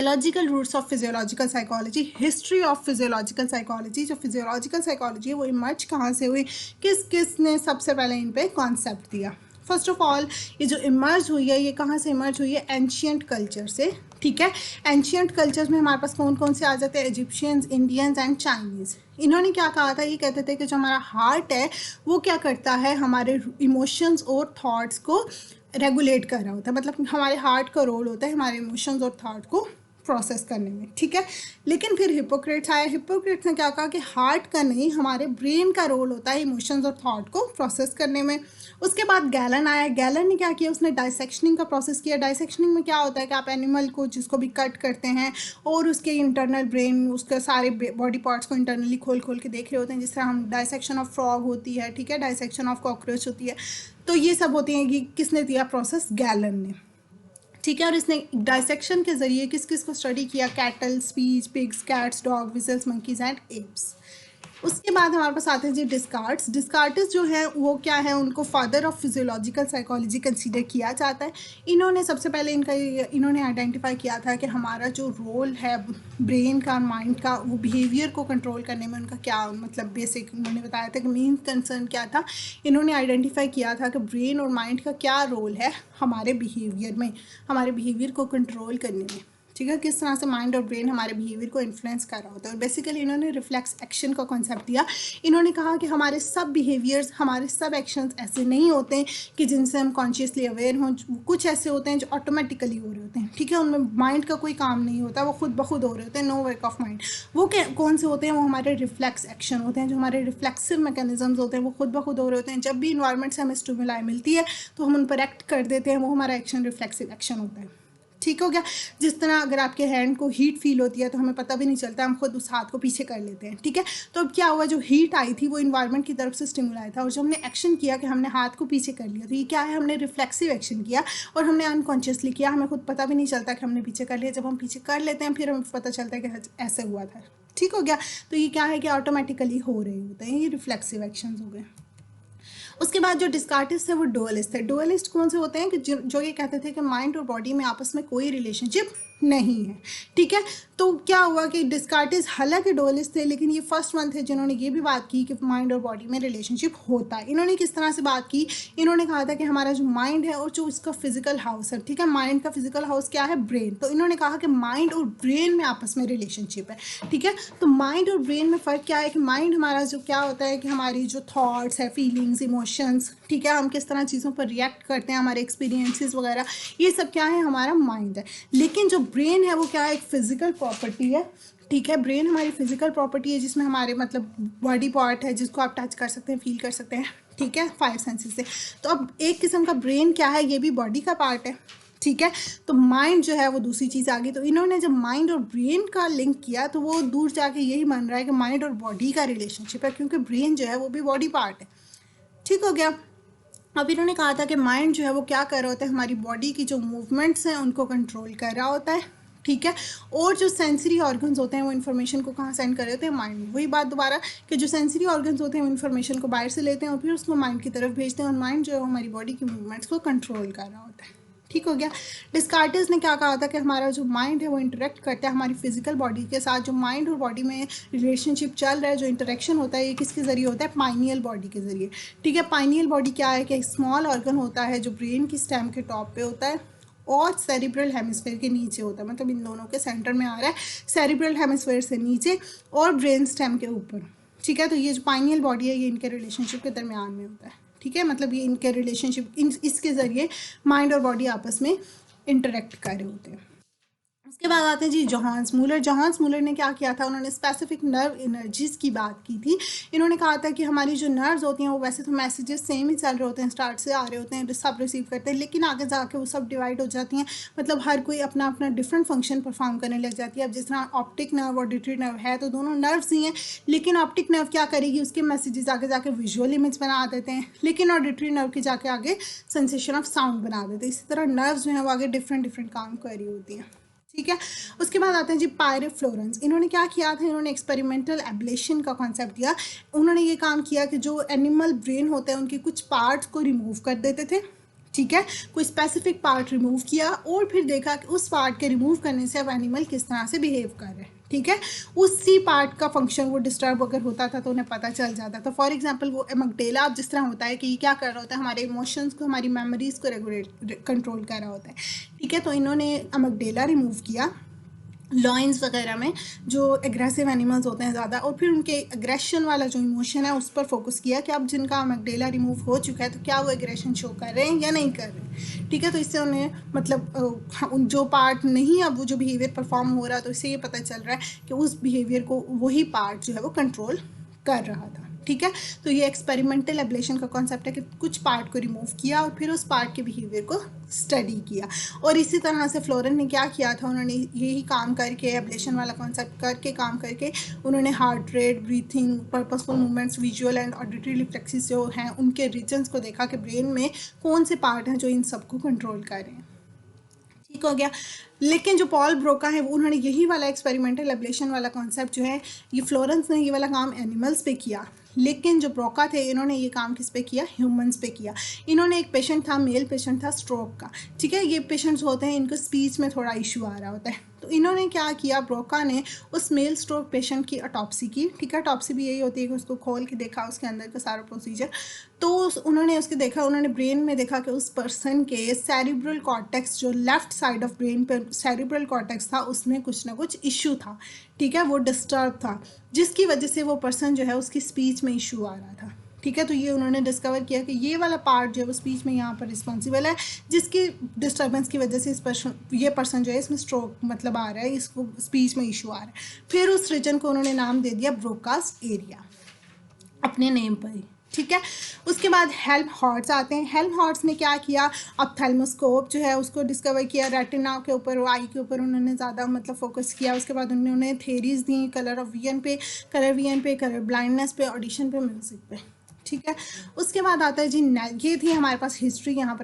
Biological roots of physiological psychology, history of physiological psychology. जो physiological psychology है वो emerge कहाँ से हुई, किस किस ने सबसे पहले इन पे कॉन्सेप्ट दिया। फर्स्ट ऑफ ऑल ये जो इमर्ज हुई है ये कहाँ से इमर्ज हुई है, एंशियंट कल्चर से। ठीक है, एंशियंट कल्चर्स में हमारे पास कौन कौन से आ जाते हैं, इजिप्शियंस, इंडियंस एंड चाइनीज़। इन्होंने क्या कहा था, ये कहते थे कि जो हमारा हार्ट है वो क्या करता है, हमारे इमोशंस और थॉट्स को रेगुलेट कर रहा होता है। मतलब हमारे हार्ट का रोल होता है हमारे इमोशंस और थॉट को प्रोसेस करने में। ठीक है, लेकिन फिर हिपोक्रेट्स आया। हिपोक्रेट्स ने क्या कहा कि हार्ट का नहीं, हमारे ब्रेन का रोल होता है इमोशंस और थॉट को प्रोसेस करने में। उसके बाद गैलन आया। गैलन ने क्या किया, उसने डाइसेक्शनिंग का प्रोसेस किया। डाइसेक्शनिंग में क्या होता है कि आप एनिमल को जिसको भी कट करते हैं और उसके इंटरनल ब्रेन, उसके सारे बॉडी पार्ट्स को इंटरनली खोल खोल के देख रहे होते हैं, जिस तरह हम डाइसेक्शन ऑफ फ्रॉग होती है, ठीक है, डाइसेक्शन ऑफ कॉकरोच होती है। तो ये सब होती हैं कि किसने दिया प्रोसेस, गैलन ने। ठीक है, और इसने डाइसेक्शन के जरिए किस किस को स्टडी किया, cattle, speech, pigs, cats, dog, whistles, monkeys and apps. उसके बाद हमारे पास आते हैं जी डिस्कार्ट्स। डिस्कार्ट्स जो है वो क्या है, उनको father of physiological psychology consider किया जाता है। इन्होंने सबसे पहले इन्होंने आइडेंटिफाई किया था कि हमारा जो रोल है ब्रेन का, माइंड का, वो बिहेवियर को कंट्रोल करने में उनका क्या मतलब बेसिक उन्होंने बताया था कि मेन कंसर्न क्या था। इन्होंने आइडेंटिफाई किया था कि ब्रेन और माइंड का क्या रोल है हमारे बिहेवियर में, हमारे बिहेवियर को कंट्रोल करने में। ठीक है, किस तरह से माइंड और ब्रेन हमारे बिहेवियर को इन्फ्लुएंस कर रहा होता है। और बेसिकली इन्होंने रिफ्लेक्स एक्शन का कॉन्सेप्ट दिया। इन्होंने कहा कि हमारे सब बिहेवियर्स, हमारे सब एक्शंस ऐसे नहीं होते हैं कि जिनसे हम कॉन्शियसली अवेयर हों। कुछ ऐसे होते हैं जो ऑटोमेटिकली हो रहे होते हैं। ठीक है, उनमें माइंड का कोई काम नहीं होता, वो खुद ब खुद हो रहे होते हैं, नो वर्क ऑफ माइंड। वो कौन से होते हैं, वो हमारे रिफ्लेक्स एक्शन होते हैं, जो हमारे रिफ्लेक्सिव मैकेनिज्म्स होते हैं, वो खुद ब खुद हो रहे होते हैं। जब भी इन्वायरमेंट से हमें स्टिमुलाई मिलती है तो हम उन पर एक्ट कर देते हैं, वो हमारा एक्शन रिफ्लेक्सिव एक्शन होता है। ठीक हो गया। जिस तरह अगर आपके हैंड को हीट फील होती है तो हमें पता भी नहीं चलता, हम खुद उस हाथ को पीछे कर लेते हैं। ठीक है, तो अब क्या हुआ, जो हीट आई थी वो इन्वायरमेंट की तरफ से स्टिमुलाई था, और जो हमने एक्शन किया कि हमने हाथ को पीछे कर लिया, तो ये क्या है, हमने रिफ्लेक्सिव एक्शन किया और हमने अनकॉन्शियसली किया, हमें खुद पता भी नहीं चलता कि हमने पीछे कर लिया। जब हम पीछे कर लेते हैं फिर हमें पता चलता है कि ऐसे हुआ था। ठीक हो गया, तो ये क्या है कि ऑटोमेटिकली हो रहे होते हैं, ये रिफ्लेक्सिव एक्शन हो गए। उसके बाद जो डिस्कार्टिस्ट है वो डुअलिस्ट है। डुअलिस्ट कौन से होते हैं कि जो ये कहते थे कि माइंड और बॉडी में आपस में कोई रिलेशनशिप नहीं है। ठीक है, तो क्या हुआ कि डिस्कार्टिस्ट हालांकि डुअलिस्ट थे, लेकिन ये फर्स्ट वन थे जिन्होंने ये भी बात की कि माइंड और बॉडी में रिलेशनशिप होता है। इन्होंने किस तरह से बात की, इन्होंने कहा था कि हमारा जो माइंड है और जो इसका फिजिकल हाउस है, ठीक है, माइंड का फिजिकल हाउस क्या है, ब्रेन। तो इन्होंने कहा कि माइंड और ब्रेन में आपस में रिलेशनशिप है। ठीक है, तो माइंड और ब्रेन में फ़र्क क्या है कि माइंड हमारा जो क्या होता है कि हमारी जो थॉट्स है, फीलिंग्स, इमोशंस, ठीक है, हम किस तरह चीज़ों पर रिएक्ट करते हैं, हमारे एक्सपीरियंसेस वगैरह, ये सब क्या है, हमारा माइंड है। लेकिन जो ब्रेन है वो क्या है, एक फिजिकल प्रॉपर्टी है। ठीक है, ब्रेन हमारी फिजिकल प्रॉपर्टी है जिसमें हमारे मतलब बॉडी पार्ट है जिसको आप टच कर सकते हैं, फील कर सकते हैं। ठीक है, 5 सेंसेस से। तो अब एक किस्म का ब्रेन क्या है, ये भी बॉडी का पार्ट है। ठीक है, तो माइंड जो है वो दूसरी चीज़ आ गई। तो इन्होंने जब माइंड और ब्रेन का लिंक किया तो वो दूर जाके यही मान रहा है कि माइंड और बॉडी का रिलेशनशिप है, क्योंकि ब्रेन जो है वो भी बॉडी पार्ट है। ठीक हो गया। अब इन्होंने कहा था कि माइंड जो है वो क्या कर रहा होता है, हमारी बॉडी की जो मूवमेंट्स हैं उनको कंट्रोल कर रहा होता है। ठीक है, और जो सेंसरी ऑर्गन्स होते हैं वो इन्फॉर्मेशन को कहाँ सेंड कर रहे होते हैं, माइंड में। वही बात दोबारा कि जो सेंसरी ऑर्गन्स होते हैं वो इन्फॉर्मेशन को बाहर से लेते हैं और फिर उसको माइंड की तरफ भेजते हैं, और माइंड जो है हमारी बॉडी की मूवमेंट्स को कंट्रोल कर रहा होता है। ठीक हो गया। डिस्कार्टिस ने क्या कहा था कि हमारा जो माइंड है वो इंटरेक्ट करता है हमारी फिजिकल बॉडी के साथ। जो माइंड और बॉडी में रिलेशनशिप चल रहा है, जो इंटरेक्शन होता है, ये किसके ज़रिए होता है, पाइनियल बॉडी के ज़रिए। ठीक है, पाइनियल बॉडी क्या है कि एक स्मॉल ऑर्गन होता है जो ब्रेन की स्टेम के टॉप पे होता है और सेरिब्रल हेमिस्फेयर के नीचे होता है, मतलब इन दोनों के सेंटर में आ रहा है, सेरिब्रल हेमिस्फेयर से नीचे और ब्रेन स्टेम के ऊपर। ठीक है, तो ये जो पाइनियल बॉडी है ये इनके रिलेशनशिप के दरमियान में होता है। ठीक है, मतलब ये इनके रिलेशनशिप इसके ज़रिए माइंड और बॉडी आपस में इंटरेक्ट कर रहे होते हैं। उसके बाद आते हैं जी जोहान्स मूलर। जोहान्स मूलर ने क्या किया था, उन्होंने स्पेसिफिक नर्व एनर्जीज की बात की थी। इन्होंने कहा था कि हमारी जो नर्व्स होती हैं वो वैसे तो मैसेजेस सेम ही चल रहे होते हैं, स्टार्ट से आ रहे होते हैं, सब रिसीव करते हैं, लेकिन आगे जाके वो सब डिवाइड हो जाती हैं। मतलब हर कोई अपना अपना डिफरेंट फंक्शन परफॉर्म करने लग जाती है। अब जिस तरह ऑप्टिक नर्व और ऑडिटरी नर्व है तो दोनों नर्व्स ही हैं, लेकिन ऑप्टिक नर्व क्या करेगी, उसके मैसेजेस आगे जाके विजुअल इमेज बना देते हैं, लेकिन ऑडिटरी नर्व की जाके आगे सेंसेशन ऑफ साउंड बना देते हैं। इसी तरह नर्व्स जो हैं वो आगे डिफरेंट डिफरेंट काम कर रही होती हैं। ठीक है, उसके बाद आते हैं जी पायरोफ्लोरेंस। इन्होंने क्या किया था, इन्होंने एक्सपेरिमेंटल एब्लेशन का कॉन्सेप्ट दिया। उन्होंने ये काम किया कि जो एनिमल ब्रेन होते हैं उनके कुछ पार्ट्स को रिमूव कर देते थे। ठीक है, कोई स्पेसिफिक पार्ट रिमूव किया और फिर देखा कि उस पार्ट के रिमूव करने से अब एनिमल किस तरह से बिहेव कर रहे हैं। ठीक है, उसी पार्ट का फंक्शन वो डिस्टर्ब अगर होता था तो उन्हें पता चल जाता था। फॉर एग्जांपल वो अमिगडाला अब जिस तरह होता है कि ये क्या कर रहा होता है, हमारे इमोशंस को, हमारी मेमोरीज को रेगुलेट कंट्रोल कर रहा होता है। ठीक है, तो इन्होंने अमिगडाला रिमूव किया लॉइंस वगैरह में जो एग्रेसिव एनिमल्स होते हैं ज़्यादा, और फिर उनके एग्रेशन वाला जो इमोशन है उस पर फोकस किया कि अब जिनका अमिगडाला रिमूव हो चुका है तो क्या वो एग्रेशन शो कर रहे हैं या नहीं कर रहे हैं। ठीक है, तो इससे उन्हें मतलब उन जो पार्ट नहीं, अब वो जो बिहेवियर परफॉर्म हो रहा है तो इससे ये पता चल रहा है कि उस बिहेवियर को वही पार्ट जो है वो कंट्रोल कर रहा था। ठीक है, तो ये एक्सपेरिमेंटल एब्लेशन का कॉन्सेप्ट है कि कुछ पार्ट को रिमूव किया और फिर उस पार्ट के बिहेवियर को स्टडी किया। और इसी तरह से फ्लोरेन ने क्या किया था, उन्होंने यही काम करके, एब्लेशन वाला कॉन्सेप्ट करके काम करके उन्होंने heart rate, breathing, purposeful movements, visual and auditory reflexes जो हैं उनके रीजन्स को देखा कि ब्रेन में कौन से पार्ट हैं जो इन सबको कंट्रोल कर रहे हैं। ठीक हो गया। लेकिन जो पॉल ब्रोका है वो, उन्होंने यही वाला एक्सपेरिमेंटल एब्लेशन वाला कॉन्सेप्ट जो है, ये फ्लोरेंस ने ये वाला काम एनिमल्स पे किया, लेकिन जो ब्रोका थे इन्होंने ये काम किस पे किया, ह्यूमंस पे किया। इन्होंने एक पेशेंट था, मेल पेशेंट था स्ट्रोक का। ठीक है, ये पेशेंट्स होते हैं इनको स्पीच में थोड़ा इशू आ रहा होता है, तो इन्होंने क्या किया, ब्रोका ने उस मेल स्ट्रोक पेशेंट की ऑटोप्सी की। ठीक है, ऑटोप्सी भी यही होती है कि उसको खोल के देखा, उसके अंदर का सारा प्रोसीजर। तो उन्होंने उसके देखा, उन्होंने ब्रेन में देखा कि उस पर्सन के सेरिब्रल कॉर्टेक्स, जो लेफ्ट साइड ऑफ ब्रेन पे सेरिब्रल कॉर्टेक्स था, उसमें कुछ ना कुछ इशू था। ठीक है, वो डिस्टर्ब था, जिसकी वजह से वो पर्सन जो है उसकी स्पीच में इशू आ रहा था। ठीक है, तो ये उन्होंने डिस्कवर किया कि ये वाला पार्ट जो है वो स्पीच में यहाँ पर रिस्पॉन्सिबल है, जिसकी डिस्टर्बेंस की वजह से ये पर्सन जो है इसमें स्ट्रोक मतलब आ रहा है, इसको स्पीच में इशू आ रहा है। फिर उस रीजन को उन्होंने नाम दे दिया ब्रोकास एरिया, अपने नेम पर ही। ठीक है, उसके बाद हेल्म हॉर्ट्स आते हैं। हेल्म हॉर्ट्स ने क्या किया, ऑप्थेल्मोस्कोप जो है उसको डिस्कवर किया, रेटिना के ऊपर, आई के ऊपर उन्होंने ज़्यादा मतलब फोकस किया। उसके बाद उन्होंने theories the, colour of vision पे, कलर ब्लाइंडनेस पे, ऑडिशन पे, म्यूज़िक पे। ठीक है, उसके बाद आता है जी, ये थी हमारे पास हिस्ट्री यहाँ पर